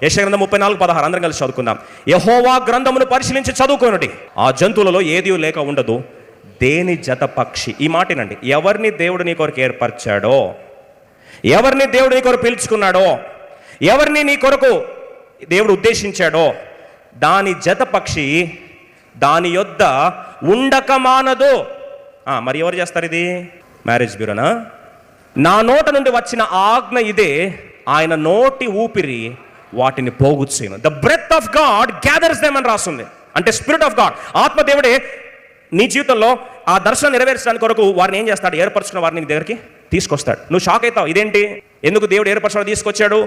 యెషయా గ్రంథం 34:16 అందరం కలిసి చదువుకుందాం. యెహోవా గ్రంథమును పరిశీలించి చదువుకొనుడి, ఆ జంతువులలో ఏది లేక ఉండదు, దేని జత పక్షి. ఈ మాటనండి, ఎవరిని దేవుడు నీ కొరకు ఏర్పరిచాడో, ఎవరిని దేవుడు నీ కొరకు పిలుచుకున్నాడో, ఎవరిని నీ కొరకు దేవుడు ఉద్దేశించాడో, దాని జత పక్షి దాని యొద్ద ఉండక మానదు. మరి ఎవరు చేస్తారు ఇది? మ్యారేజ్ బ్యూరోనా? నా నోట నుండి వచ్చిన ఆజ్ఞ ఇదే, ఆయన నోటి ఊపిరి వాటిని పోగుచ్చేను. The breath of God gathers them అని రాస్తుంది. అంటే స్పిరిట్ ఆఫ్ గాడ్, ఆత్మదేవుడే నీ జీవితంలో ఆ దర్శనం నెరవేర్చడానికి కొరకు వారిని ఏం చేస్తాడు? ఏర్పరచుకున్న వారిని నీ దగ్గరికి తీసుకొస్తాడు. నువ్వు షాక్ అవుతావు, ఇదేంటి, ఎందుకు దేవుడు ఏర్పరచడం తీసుకొచ్చాడు?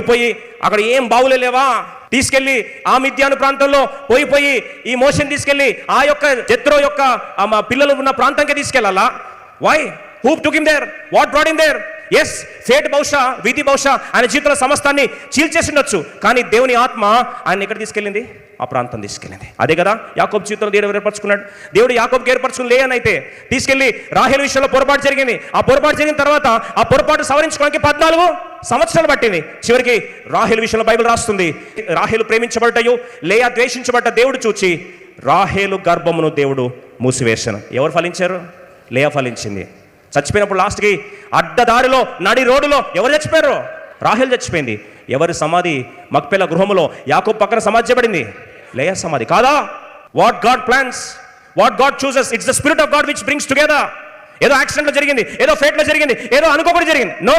పోయి అక్కడ ఏం బావులేవా, తీసుకెళ్ళి ఆ మిద్యాను ప్రాంతంలో పోయి ఈ మోషన్ తీసుకెళ్ళి ఆ యొక్క జత్రో యొక్క పిల్లలు ఉన్న ప్రాంతానికి తీసుకెళ్ళాలా? Why? Who took him there? What brought him there? Yes, fate బహుశా, విధి బహుశా ఆయన జీవితంలో సమస్తాన్ని చీల్చేసిండొచ్చు, కానీ దేవుని ఆత్మ ఆయన ఎక్కడ తీసుకెళ్ళింది? ఆ ప్రాంతం తీసుకెళ్ళింది. అదే కదా యాకోబు జీవితంలో దేవుడు ఏర్పరచుకున్నాడు. దేవుడు యాకోబుకి ఏర్పరచుకుని లే అని అయితే తీసుకెళ్ళి రాహేలు విషయంలో పొరపాటు జరిగింది. ఆ పొరపాటు జరిగిన తర్వాత ఆ పొరపాటు సవరించుకోవడానికి 14 సంవత్సరాలు పట్టింది. చివరికి రాహేలు విషయంలో బైబిల్ రాస్తుంది, రాహేలు ప్రేమించబడ్డయు లేయా ద్వేషించబడ్డ దేవుడు చూచి రాహేలు గర్భమును దేవుడు మూసివేశాను. ఎవరు ఫలించారు? లేయా ఫలించింది. చచ్చిపోయినప్పుడు లాస్ట్కి అడ్డదారిలో నడి రోడ్డులో ఎవరు చచ్చిపోయారు? రాహేలు చచ్చిపోయింది. ఎవరి సమాధి? మక్పేల గృహములో యాకోబు పక్కన సమాధి చేయబడింది. లేయా సమాధి కాదా? What God plans, what God chooses, it's the spirit of God which brings together. ఏదో యాక్సిడెంట్లో జరిగింది, ఏదో ఫేట్లో జరిగింది, ఏదో అనుకోకుండా జరిగింది. No,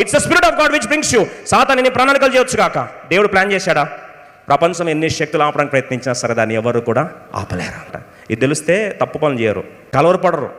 it's the spirit of God which brings you. సాతాను నీ ప్రణాళికలు చేయొచ్చు కాక దేవుడు ప్లాన్ చేశాడా? ప్రపంచం ఎన్ని శక్తులు ఆపడానికి ప్రయత్నించినా సరే దాన్ని ఎవరు కూడా ఆపలేరు అంట. ఇది తెలిస్తే తప్పు పనులు చేయరు, కలవరపడరు.